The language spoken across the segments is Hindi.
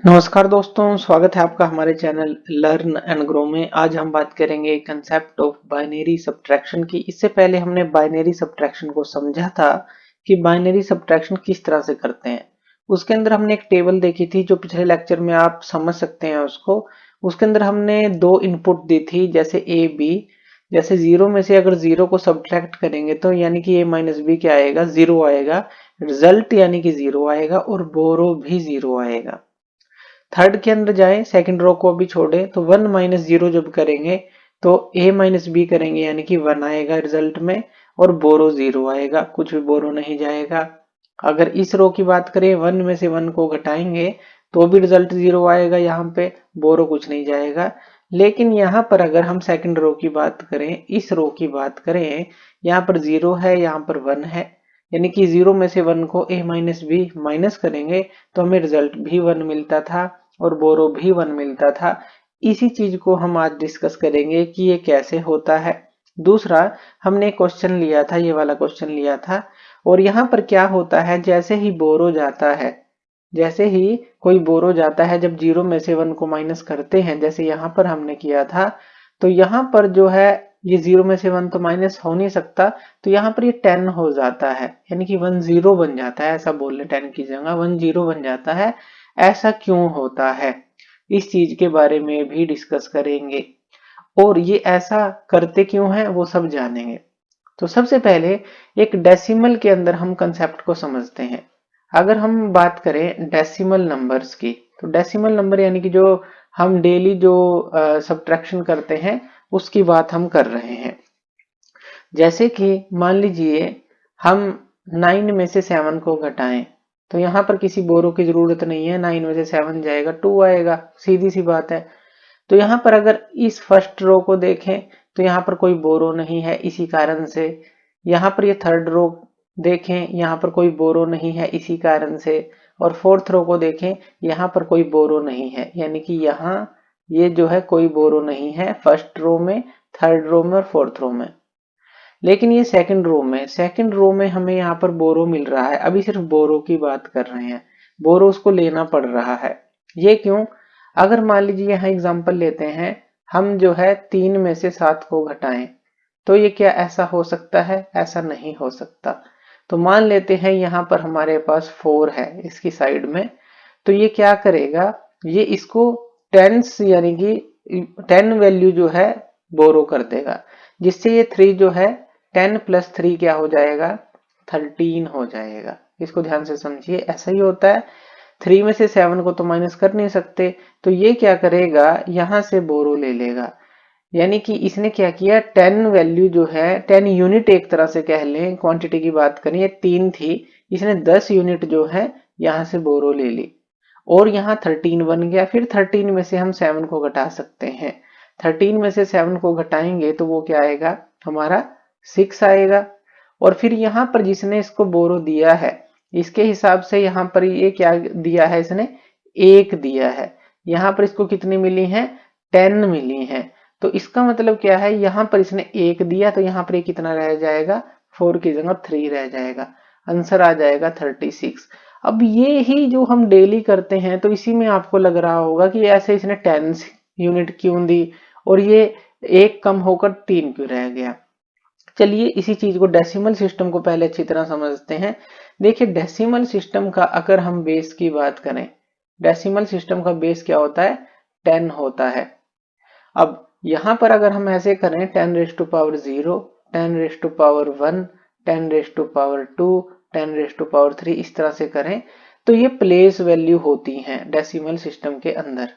नमस्कार दोस्तों, स्वागत है आपका हमारे चैनल लर्न एंड ग्रो में। आज हम बात करेंगे कंसेप्ट ऑफ बाइनरी सब्ट्रैक्शन की। इससे पहले हमने बाइनरी सब्ट्रैक्शन को समझा था कि बाइनरी सब्ट्रैक्शन किस तरह से करते हैं। उसके अंदर हमने एक टेबल देखी थी जो पिछले लेक्चर में आप समझ सकते हैं उसको। उसके अंदर हमने दो इनपुट दी थी, जैसे ए बी। जैसे जीरो में से अगर जीरो को सब्ट्रैक्ट करेंगे तो यानी कि ए माइनस बी क्या आएगा, जीरो आएगा। रिजल्ट यानी कि जीरो आएगा और बोरो भी जीरो आएगा। थर्ड के अंदर जाए, सेकंड रो को भी छोड़े तो वन माइनस जीरो जब करेंगे तो ए माइनस बी करेंगे यानी कि वन आएगा रिजल्ट में, और बोरो जीरो आएगा, कुछ भी बोरो नहीं जाएगा। अगर इस रो की बात करें, वन में से वन को घटाएंगे तो भी रिजल्ट जीरो आएगा, यहाँ पे बोरो कुछ नहीं जाएगा। लेकिन यहाँ पर अगर हम सेकंड रो की बात करें, इस रो की बात करें, यहाँ पर जीरो है, यहाँ पर वन है, यानी कि जीरो में से वन को ए माइनस बी माइनस करेंगे तो हमें रिजल्ट भी वन मिलता था और बोरो भी वन मिलता था। इसी चीज को हम आज डिस्कस करेंगे कि ये कैसे होता है। दूसरा, हमने क्वेश्चन लिया था, ये वाला क्वेश्चन लिया था, और यहाँ पर क्या होता है, जैसे ही बोरो जाता है, जैसे ही कोई बोरो जाता है, जब जीरो में से वन को माइनस करते हैं, जैसे यहाँ पर हमने किया था, तो यहाँ पर जो है ये जीरो में से वन तो माइनस हो नहीं सकता, तो यहाँ पर ये 10 हो जाता है, यानी कि 10 बन जाता है। ऐसा बोल रहे 10 की जगह 10 बन जाता है। ऐसा क्यों होता है, इस चीज के बारे में भी डिस्कस करेंगे, और ये ऐसा करते क्यों है वो सब जानेंगे। तो सबसे पहले एक डेसिमल के अंदर हम कंसेप्ट को समझते हैं। अगर हम बात करें डेसिमल नंबर्स की, तो डेसिमल नंबर यानी कि जो हम डेली जो सब्ट्रैक्शन करते हैं उसकी बात हम कर रहे हैं। जैसे कि मान लीजिए हम 9 में से 7 को घटाएं, तो यहाँ पर किसी बोरो की जरूरत नहीं है, 9 में से 7 जाएगा 2 आएगा, सीधी सी बात है। तो यहाँ पर अगर इस फर्स्ट रो को देखें तो यहाँ पर कोई बोरो नहीं है, इसी कारण से। यहाँ पर ये थर्ड रो देखें, यहाँ पर कोई बोरो नहीं है, इसी कारण से। और फोर्थ रो को देखें, यहाँ पर कोई बोरो नहीं है, यानी कि यहाँ ये जो है कोई बोरो नहीं है फर्स्ट रो में, थर्ड रो में और फोर्थ रो में। लेकिन ये सेकंड रो में हमें यहाँ पर बोरो मिल रहा है। अभी सिर्फ बोरो की बात कर रहे हैं, बोरो उसको लेना पड़ रहा है। ये क्यों? अगर मान लीजिए यहाँ एग्जांपल लेते हैं, हम जो है 3 में से 7 को घटाएं, तो ये क्या ऐसा हो सकता है? ऐसा नहीं हो सकता। तो मान लेते हैं यहाँ पर हमारे पास 4 है इसकी साइड में, तो ये क्या करेगा, ये इसको टेंस यानी कि 10 वैल्यू जो है बोरो कर देगा, जिससे ये 3 जो है 10 प्लस 3 क्या हो जाएगा, 13 हो जाएगा। इसको ध्यान से समझिए, ऐसा ही होता है। 3 में से 7 को तो माइनस कर नहीं सकते, तो ये क्या करेगा, यहां से बोरो ले लेगा। यानी कि इसने क्या किया, 10 वैल्यू जो है 10 यूनिट, एक तरह से कह लें, क्वांटिटी की बात करें, ये 3 थी, इसने 10 यूनिट जो है यहां से बोरो ले ली, और यहाँ 13 बन गया। फिर 13 में से हम 7 को घटा सकते हैं, 13 में से 7 को घटाएंगे तो वो क्या आएगा, हमारा 6 आएगा। और फिर यहाँ पर जिसने इसको बोरो दिया है, इसके हिसाब से यहाँ पर ये क्या दिया है, इसने 1 दिया है। यहाँ पर इसको कितनी मिली है, 10 मिली है। तो इसका मतलब क्या है, यहाँ पर इसने 1 दिया, तो यहाँ पर ये कितना रह जाएगा, 4 की जगह 3 रह जाएगा, आंसर आ जाएगा 36। अब ये ही जो हम डेली करते हैं, तो इसी में आपको लग रहा होगा कि ऐसे इसने 10 यूनिट क्यों दी और ये एक कम होकर 3 क्यों रह गया। चलिए इसी चीज को, डेसिमल सिस्टम को पहले अच्छी तरह समझते हैं। देखिए डेसिमल सिस्टम का अगर हम बेस की बात करें, डेसिमल सिस्टम का बेस क्या होता है, 10 होता है। अब यहां पर अगर हम ऐसे करें 10 raise to power 0, 10 raise to power 1, 10 raise to power 2, 10 raise to power 3, इस तरह से करें, तो ये प्लेस वैल्यू होती हैं डेसिमल सिस्टम के अंदर।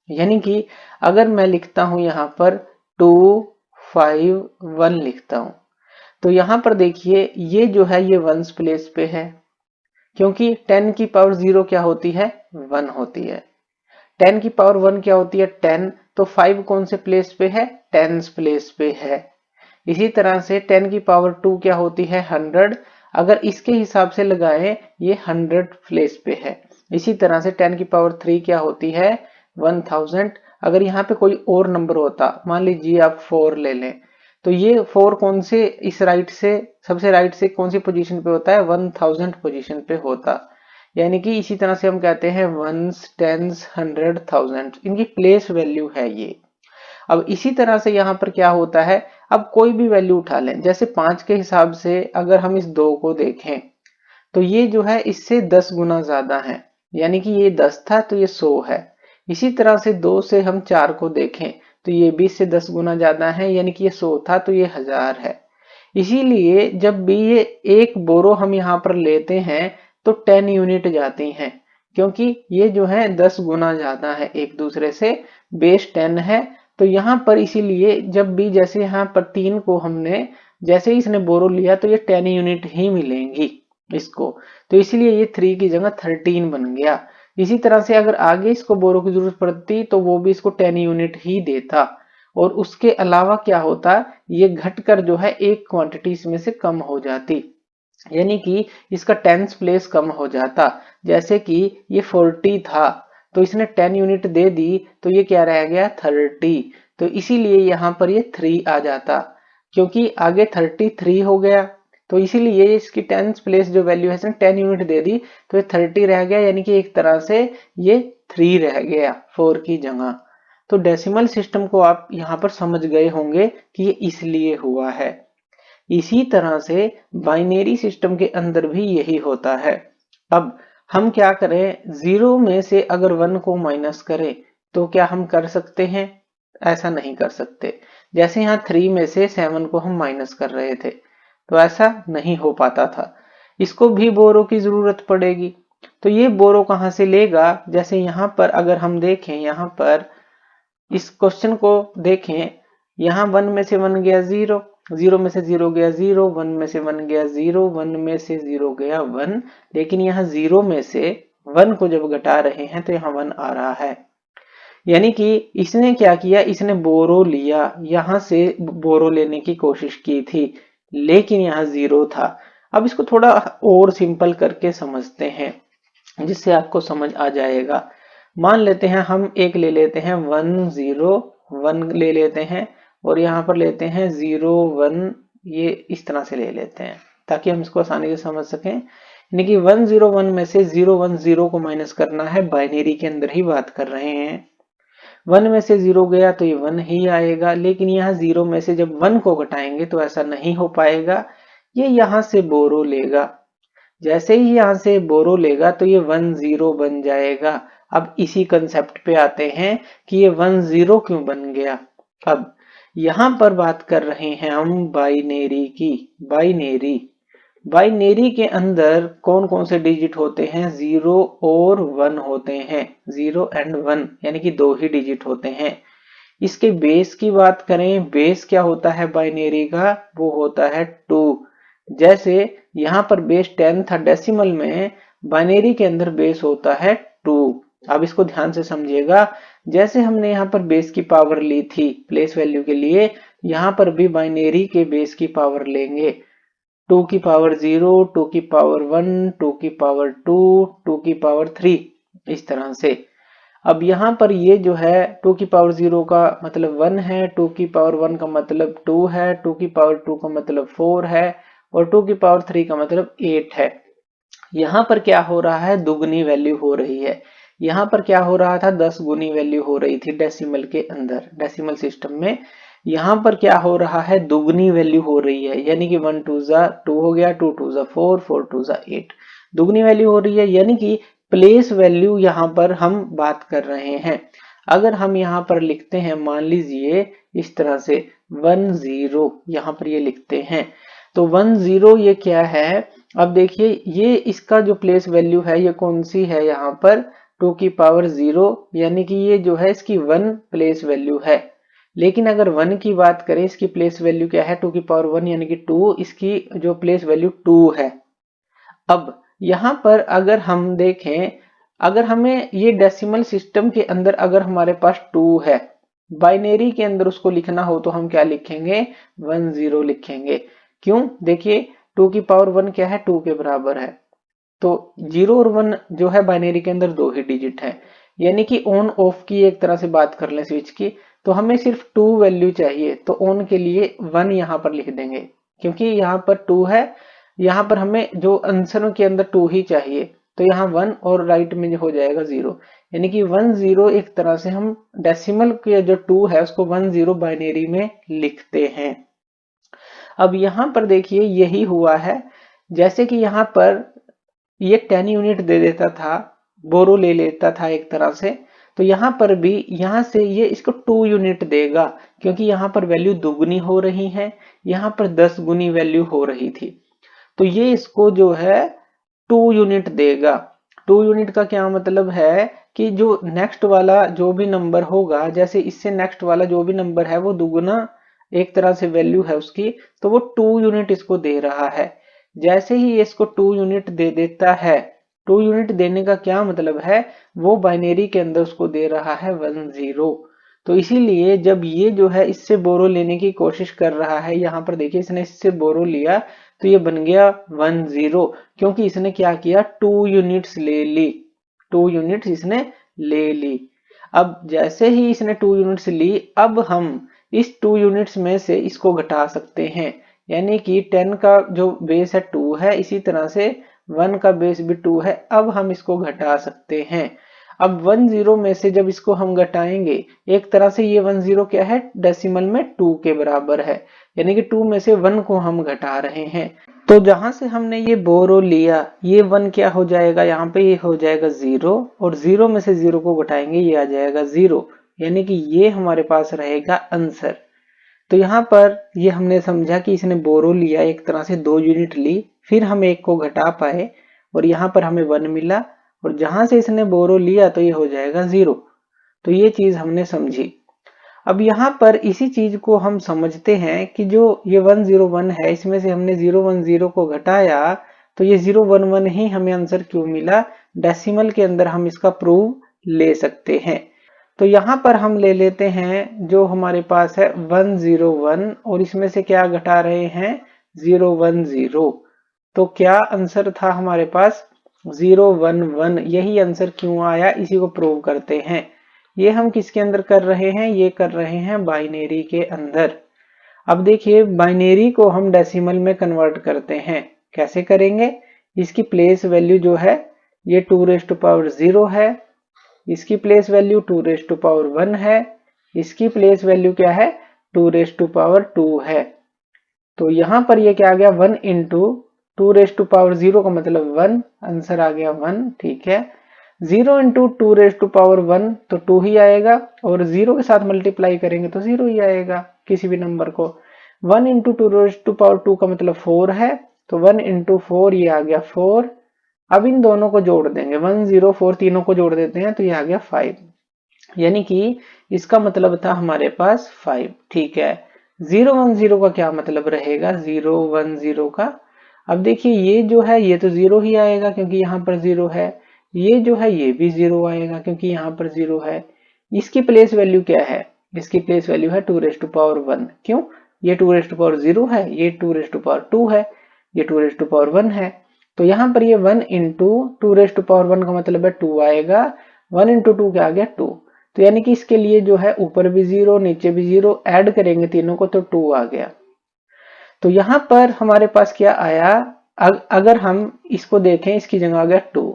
यानी कि अगर मैं लिखता हूं यहां पर 2 5 1 लिखता हूं, तो यहां पर देखिए ये जो है ये वंस प्लेस पे है, क्योंकि 10 की पावर 0 क्या होती है, 1 होती है। 10 की पावर 1 क्या होती है, 10, तो 5 कौन से प्लेस पे है, टेंस प्लेस पे है। इसी तरह से 10 की पावर 2 क्या होती है, 100, अगर इसके हिसाब से लगाएं ये 100 प्लेस पे है। इसी तरह से 10 की पावर 3 क्या होती है, 1000। अगर यहाँ पे कोई और नंबर होता, मान लीजिए आप 4 ले लें, तो ये 4 कौन से, इस राइट से सबसे राइट से कौन सी पोजीशन पे होता है, 1000 पोजीशन पे होता। यानी कि इसी तरह से हम कहते हैं वंस, टेंस, 100, 1000, इनकी प्लेस वैल्यू है ये। अब इसी तरह से यहाँ पर क्या होता है, अब कोई भी वैल्यू उठा लें, जैसे 5 के हिसाब से अगर हम इस 2 को देखें तो ये जो है इससे 10 गुना ज्यादा है, यानी कि ये 10 था तो ये 100 है। इसी तरह से 2 से हम 4 को देखें तो ये 20 से 10 गुना ज्यादा है, यानी कि ये 100 था तो ये 1000 है। इसीलिए जब भी ये एक बोरो हम यहाँ पर लेते हैं तो 10 यूनिट जाती हैं, क्योंकि ये जो है 10 गुना ज्यादा है एक दूसरे से, बेस 10 है। तो यहाँ पर इसीलिए जब भी जैसे यहाँ पर 3 को हमने जैसे ही इसने बोरो लिया तो ये 10 यूनिट ही मिलेंगी इसको, तो इसीलिए ये 3 की जगह 13 बन गया। इसी तरह से अगर आगे इसको बोरो की जरूरत पड़ती तो वो भी इसको 10 यूनिट ही देता, और उसके अलावा क्या होता, ये घटकर जो है एक क्वांटिटी इसमें से कम हो जाती, यानी कि इसका टेंस प्लेस कम हो जाता। जैसे कि ये 40 था तो इसने 10 यूनिट दे दी तो ये क्या रह गया 30, तो इसीलिए यहाँ पर ये 3 आ जाता, क्योंकि आगे 33 हो गया, तो इसीलिए इसकी टेंस प्लेस जो वैल्यू है इसने 10 यूनिट दे दी तो ये 30 रह गया, यानी कि एक तरह से ये 3 रह गया 4 की जगह। तो डेसिमल सिस्टम को आप यहाँ पर समझ गए होंगे कि ये इसलिए हुआ है। इसी तरह से बाइनरी सिस्टम के अंदर भी यही होता है। अब हम क्या करें, 0 में से अगर 1 को माइनस करें तो क्या हम कर सकते हैं, ऐसा नहीं कर सकते। जैसे यहाँ 3 में से 7 को हम माइनस कर रहे थे तो ऐसा नहीं हो पाता था, इसको भी बोरो की जरूरत पड़ेगी। तो ये बोरो कहां से लेगा, जैसे यहाँ पर अगर हम देखें, यहाँ पर इस क्वेश्चन को देखें, यहाँ 1 में से 1 गया 0, 0 में से 0 गया 0, 1 में से 1 गया 0, 1 में से 0 गया 1, लेकिन यहाँ 0 में से 1 को जब घटा रहे हैं तो यहाँ 1 आ रहा है। यानी कि इसने क्या किया, इसने बोरो लिया, यहां से बोरो लेने की कोशिश की थी, लेकिन यहाँ 0 था। अब इसको थोड़ा और सिंपल करके समझते हैं जिससे आपको समझ आ जाएगा। मान लेते हैं हम एक ले लेते हैं 1 0 1 ले लेते हैं, और यहाँ पर लेते हैं 0 1, ये इस तरह से ले लेते हैं ताकि हम इसको आसानी से समझ सकें। यानी कि 1 0 1 में से 0 1 0 को माइनस करना है, बाइनरी के अंदर ही बात कर रहे हैं। 1 में से 0 गया तो ये 1 ही आएगा, लेकिन यहाँ 0 में से जब 1 को घटाएंगे तो ऐसा नहीं हो पाएगा, ये यहाँ से बोरो लेगा। जैसे ही यहां से बोरो लेगा तो ये 1 0 बन जाएगा। अब इसी कंसेप्ट पे आते हैं कि ये 1 0 क्यों बन गया। अब यहां पर बात कर रहे हैं हम बाइनरी की। बाइनरी के अंदर कौन कौन से डिजिट होते हैं, 0 और 1 होते हैं, 0 एंड 1, यानी कि 2 ही डिजिट होते हैं। इसके बेस की बात करें, बेस क्या होता है बाइनरी का, वो होता है 2। जैसे यहाँ पर बेस 10 था डेसिमल में, बाइनरी के अंदर बेस होता है 2। अब इसको ध्यान से समझिएगा, जैसे हमने यहाँ पर बेस की पावर ली थी प्लेस वैल्यू के लिए, यहाँ पर भी बाइनरी के बेस की पावर लेंगे, 2 की पावर 0, 2 की पावर 1, 2 की पावर 2, 2 की पावर 3, इस तरह से। अब यहाँ पर ये जो है 2 की पावर 0 का मतलब 1 है, 2 की पावर 1 का मतलब 2 है, 2 की पावर 2 का मतलब 4 है, और 2 की पावर 3 का मतलब 8 है। यहाँ पर क्या हो रहा है, दुगनी वैल्यू हो रही है। यहाँ पर क्या हो रहा था, 10 गुनी वैल्यू हो रही थी डेसिमल के अंदर, डेसिमल सिस्टम में। यहाँ पर क्या हो रहा है, दुगनी वैल्यू हो रही है, यानी कि 1 2 जा 2 हो गया, 2 2 जा 4, 4 2 जा 8, दुगनी वैल्यू हो रही है। यानी कि प्लेस वैल्यू यहाँ पर हम बात कर रहे हैं। अगर हम यहाँ पर लिखते हैं, मान लीजिए इस तरह से 1 0, यहाँ पर ये लिखते हैं, तो 1 0 ये क्या है। अब देखिए ये इसका जो प्लेस वैल्यू है ये कौन सी है, यहाँ पर 2 की पावर 0, यानी कि ये जो है इसकी 1 प्लेस वैल्यू है। लेकिन अगर 1 की बात करें, इसकी प्लेस वैल्यू क्या है, 2 की पावर 1 यानी कि 2, इसकी जो प्लेस वैल्यू 2 है। अब यहाँ पर अगर हम देखें, अगर हमें ये डेसिमल सिस्टम के अंदर अगर हमारे पास 2 है, बाइनरी के अंदर उसको लिखना हो तो हम क्या लिखेंगे, 1 0 लिखेंगे। क्यों, देखिए 2 की पावर 1 क्या है, 2 के बराबर है, तो 0 और 1 जो है बाइनरी के अंदर 2 ही डिजिट है। यानी कि ऑन ऑफ की एक तरह से बात कर लें स्विच की, तो हमें सिर्फ 2 वैल्यू चाहिए, तो ऑन के लिए 1 यहाँ पर लिख देंगे, क्योंकि यहाँ पर 2 है, यहाँ पर हमें जो आंसरों के अंदर 2 ही चाहिए, तो यहाँ 1 और राइट में हो जाएगा 0, यानी कि 1 0 एक तरह से हम डेसिमल के जो 2 है उसको 1 0 बाइनरी में लिखते हैं। अब यहाँ पर देखिए यही हुआ है, जैसे कि यहाँ पर ये 10 यूनिट दे देता था, बोरो ले लेता था एक तरह से, तो यहाँ पर भी यहाँ से ये इसको 2 यूनिट देगा, क्योंकि यहाँ पर वैल्यू दुगनी हो रही है, यहाँ पर 10 गुनी वैल्यू हो रही थी, तो ये इसको जो है 2 यूनिट देगा। 2 यूनिट का क्या मतलब है कि जो नेक्स्ट वाला जो भी नंबर होगा, जैसे इससे नेक्स्ट वाला जो भी नंबर है वो दुगना एक तरह से वैल्यू है उसकी, तो वो 2 यूनिट इसको दे रहा है। जैसे ही इसको 2 यूनिट दे देता है, 2 यूनिट देने का क्या मतलब है, वो बाइनरी के अंदर उसको दे रहा है 1 0। तो इसीलिए जब ये जो है इससे बोरो लेने की कोशिश कर रहा है, यहाँ पर देखिए इसने इससे बोरो लिया तो ये बन गया 1 0, क्योंकि इसने क्या किया 2 यूनिट्स ले ली, 2 यूनिट्स इसने ले ली। अब जैसे ही इसने 2 यूनिट्स ली, अब हम इस 2 यूनिट्स में से इसको घटा सकते हैं, यानी कि 10 का जो बेस है 2 है, इसी तरह से 1 का बेस भी 2 है। अब हम इसको घटा सकते हैं। अब 1 0 में से जब इसको हम घटाएंगे, एक तरह से ये 1 0 क्या है, डेसिमल में 2 के बराबर है, यानी कि 2 में से 1 को हम घटा रहे हैं। तो जहां से हमने ये बोरो लिया, ये 1 क्या हो जाएगा, यहाँ पे ये हो जाएगा 0, और 0 में से 0 को घटाएंगे ये आ जाएगा 0, यानी कि ये हमारे पास रहेगा आंसर। तो यहाँ पर ये हमने समझा कि इसने बोरो लिया, एक तरह से 2 यूनिट ली, फिर हम एक को घटा पाए और यहाँ पर हमें 1 मिला, और जहां से इसने बोरो लिया तो ये हो जाएगा 0। तो ये चीज हमने समझी। अब यहाँ पर इसी चीज को हम समझते हैं कि जो ये 1 0 1 है, इसमें से हमने 0 1 0 को घटाया तो ये 0 1 1 ही हमें आंसर क्यों मिला, डेसिमल के अंदर हम इसका प्रूव ले सकते हैं। तो यहाँ पर हम ले लेते हैं जो हमारे पास है 1 0 1, और इसमें से क्या घटा रहे हैं 0 1 0, तो क्या आंसर था हमारे पास 0 1 1। यही आंसर क्यों आया इसी को प्रूव करते हैं। ये हम किसके अंदर कर रहे हैं, ये कर रहे हैं बाइनरी के अंदर। अब देखिए बाइनरी को हम डेसिमल में कन्वर्ट करते हैं, कैसे करेंगे, इसकी प्लेस वैल्यू जो है ये 2⁻0 है, इसकी प्लेस वैल्यू 2⁻1 है, इसकी प्लेस वैल्यू क्या है 2⁻2 है। तो यहां पर ये क्या आ गया 1 इंटू 2⁻0 का मतलब 1, आंसर आ गया 1, ठीक है। 0 इंटू 2⁻1 तो 2 ही आएगा, और 0 के साथ मल्टीप्लाई करेंगे तो 0 ही आएगा किसी भी नंबर को। 1 इंटू 2⁻2 का मतलब 4 है, तो 1 इंटू 4 ये आ गया 4। अब इन दोनों को जोड़ देंगे, 1 0 4 तीनों को जोड़ देते हैं तो ये आ गया 5, यानी कि इसका मतलब था हमारे पास 5, ठीक है। 0 1 0 का क्या मतलब रहेगा 0 1 0 का, अब देखिए ये जो है ये तो 0 ही आएगा क्योंकि यहाँ पर 0 है, ये जो है ये भी 0 आएगा क्योंकि यहाँ पर 0 है। इसकी प्लेस वैल्यू क्या है, इसकी प्लेस वैल्यू है 2⁻1, क्यों, ये 2⁻0 है, ये 2⁻2 है, ये 2⁻1 है। तो यहाँ पर ये 1 इंटू 2⁻1 का मतलब है 2 आएगा, 1 इंटू 2 क्या आ गया 2, तो यानी कि इसके लिए जो है ऊपर भी 0 नीचे भी 0, ऐड करेंगे तीनों को तो 2 आ गया। तो यहाँ पर हमारे पास क्या आया, अगर हम इसको देखें इसकी जगह आ गया 2,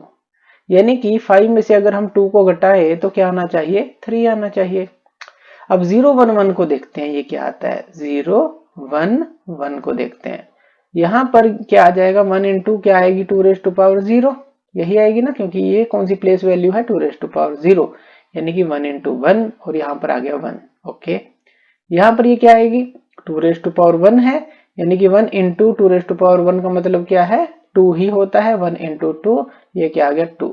यानी कि 5 में से अगर हम 2 को घटाए तो क्या आना चाहिए 3 आना चाहिए। अब 0 1 1 को देखते हैं ये क्या आता है, 0 1 1 को देखते हैं, यहाँ पर क्या आ जाएगा 1 इंटू क्या आएगी 2⁻0, यही आएगी ना, क्योंकि ये कौन सी प्लेस वैल्यू है 2⁻0, यानी कि 1 इंटू 1, और यहाँ पर आ गया 1, ओके। यहाँ पर ये क्या आएगी 2⁻1 है, यानी कि 1 इंटू 2⁻1 का मतलब क्या है 2 ही होता है, 1 इंटू 2 ये क्या आ गया 2।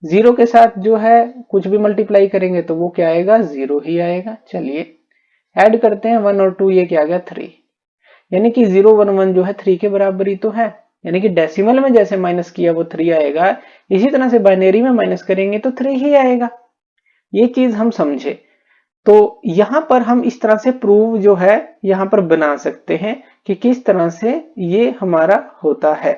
0 के साथ जो है कुछ भी मल्टीप्लाई करेंगे तो वो क्या आएगा 0 ही आएगा। चलिए ऐड करते हैं 1 और 2, ये क्या आ गया 3, यानी कि 0 1 1 जो है 3 के बराबर ही तो है, यानी कि डेसिमल में जैसे माइनस किया वो 3 आएगा, इसी तरह से बाइनरी में माइनस करेंगे तो 3 ही आएगा। ये चीज हम समझे। तो यहां पर हम इस तरह से प्रूव जो है यहां पर बना सकते हैं कि किस तरह से ये हमारा होता है।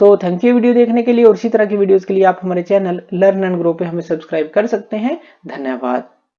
तो थैंक यू वीडियो देखने के लिए, और इसी तरह की वीडियोस के लिए आप हमारे चैनल लर्न एंड ग्रो पे हमें सब्सक्राइब कर सकते हैं। धन्यवाद।